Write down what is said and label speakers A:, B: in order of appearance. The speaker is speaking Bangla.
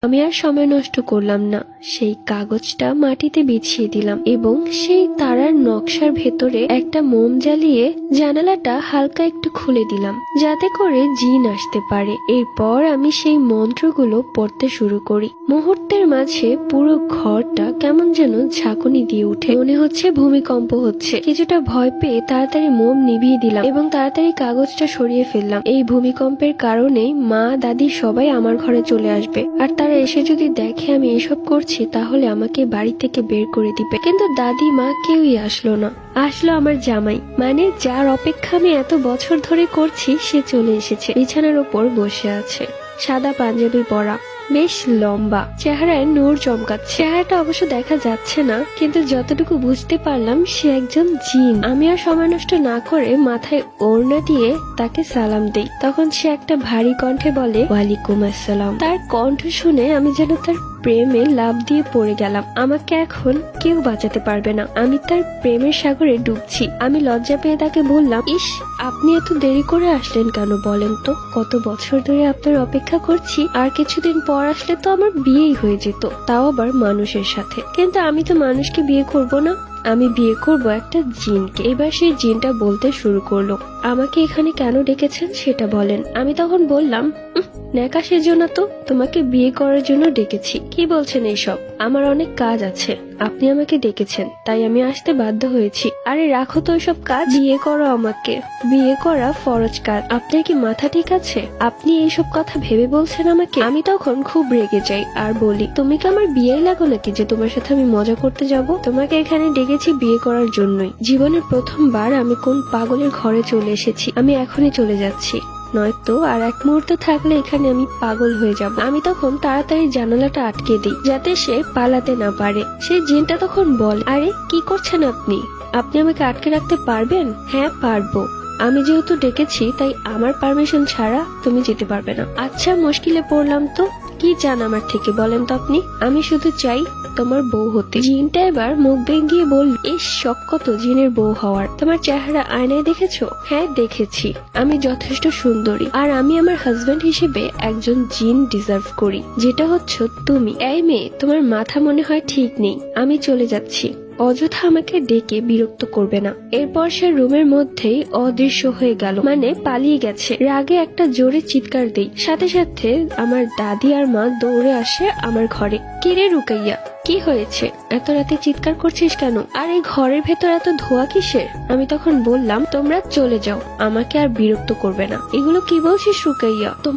A: আমি আর সময় নষ্ট করলাম না, সেই কাগজটা মাটিতে বিছিয়ে দিলাম এবং সেই তারার নকশার ভেতরে একটা মোম জ্বালিয়ে জানালাটা হালকা একটু খুলে দিলাম যাতে করে জিন আসতে পারে। এরপর আমি সেই মন্ত্রগুলো পড়তে শুরু করি। মুহূর্তের মাঝে পুরো ঘরটা কেমন যেন ঝাঁকুনি দিয়ে উঠে, মনে হচ্ছে ভূমিকম্প হচ্ছে। কিছুটা ভয় পেয়ে তাড়াতাড়ি মোম নিভিয়ে দিলাম এবং তাড়াতাড়ি কাগজটা সরিয়ে ফেললাম। এই ভূমিকম্পের কারণেই মা, দাদি সবাই আমার ঘরে চলে আসবে, আর তারা এসে যদি দেখে আমি এসব করছি তাহলে আমাকে বাড়ি থেকে বের করে দিবে। কিন্তু দাদি, মা কেউই আসলো না। আসলো আমার জামাই, মানে যার অপেক্ষা আমি এত বছর ধরে করছি, সে চলে এসেছে। বিছানার ওপর বসে আছে, সাদা পাঞ্জাবি পরা, বেশ লম্বা, চেহারায় নূর চমকাচ্ছে। চেহারাটা অবশ্য দেখা যাচ্ছে না, কিন্তু যতটুকু বুঝতে পারলাম সে একজন জিন। আমি আর সময় নষ্ট না করে মাথায় ওড়না দিয়ে তাকে সালাম দেই। তখন সে একটা ভারী কণ্ঠে বলে, ওয়ালাইকুম আসসালাম। তার কণ্ঠ শুনে আমি যেন তার প্রেমে লাফ দিয়ে পড়ে গেলাম। আমাকে এখন কেউ বাঁচাতে পারবে না, আমি তার প্রেমের সাগরে ডুবছি। আমি লজ্জা পেয়ে তাকে বললাম, ইস, আপনি এত দেরি করে আসলেন কেন বলেন তো? কত বছর ধরে আপনার অপেক্ষা করছি, আর কিছুদিন পর আসলে তো আমার বিয়েই হয়ে যেত, তাও আবার মানুষের সাথে। কিন্তু আমি তো মানুষকে বিয়ে করব না, আমি বিয়ে করব একটা জিনকে। এবার সেই জিনটা বলতে শুরু করলো, আমাকে এখানে কেন ডেকেছেন সেটা বলেন। আমি তখন বললাম, ন্যাকা সেজন্য তো, তোমাকে বিয়ে করার জন্য ডেকেছি। কি বলছেন এইসব? আমার অনেক কাজ আছে, আপনি আমাকে ডেকেছেন তাই আমি আসতে বাধ্য হয়েছি। আরে রাখো তো ওইসব কাজ, বিয়ে করো আমাকে। বিয়ে করা ফরজ কাজ। আপনার কি মাথা ঠিক আছে? আপনি এইসব কথা ভেবে বলছেন আমাকে? আমি তখন খুব রেগে যাই আর বলি, তুমি কি আমার বিয়ে লাগো নাকি যে তোমার সাথে আমি মজা করতে যাব? তোমাকে এখানে ডেকেছি বিয়ে করার জন্যই। জীবনের প্রথমবার আমি কোন পাগলের ঘরে চলে এসেছি। আমি এখনই চলে যাচ্ছি, নয়তো আর এক মুহূর্ত থাকলে এখানে আমি পাগল হয়ে যাব। আমি তখন তাড়াতাড়ি জানালাটা আটকে দিই যাতে সে পালাতে না পারে। সেই জিনটা তখন বলে, আরে কি করছেন আপনি? আপনি আমাকে আটকে রাখতে পারবেন? হ্যাঁ পারবো, আমি যেহেতু ডেকেছি তাই আমার পারমিশন ছাড়া তুমি যেতে পারবে না। আচ্ছা, মুশকিলে পড়লাম তো, কি চান আমার থেকে বলেন তো আপনি? আমি শুধু চাই তোমার বউ হতে। জিনটা এবার মুখ ভেঙিয়ে বলল, এই শখ কত জিনের বউ হওয়ার? তোমার চেহারা আয়নায় দেখেছো? হ্যাঁ দেখেছি, আমি যথেষ্ট সুন্দরী, আর আমি আমার হাজবেন্ড হিসেবে একজন জিন ডিজার্ভ করি, যেটা হচ্ছে তুমি। এই মেয়ে, তোমার মাথা মনে হয় ঠিক নেই, আমি চলে যাচ্ছি, অযথা আমাকে ডেকে বিরক্ত করবে না। এরপর সে রুমের মধ্যেই অদৃশ্য হয়ে গেল, মানে পালিয়ে গেছে। রাগে একটা জোরে চিৎকার দেই, সাথে সাথে আমার দাদি আর মা দৌড়ে আসে আমার ঘরে। কিরে রুকাইয়া, কি হয়েছে? এত রাতে চিৎকার করছিস কেন? আর এই ঘরের ভেতর এত ধোয়া কিসের? আমি তখন বললাম, তোমরা চলে যাও, আমাকে আর বিরক্ত করবে না। এগুলো কি বলছিস রুকাইয়া?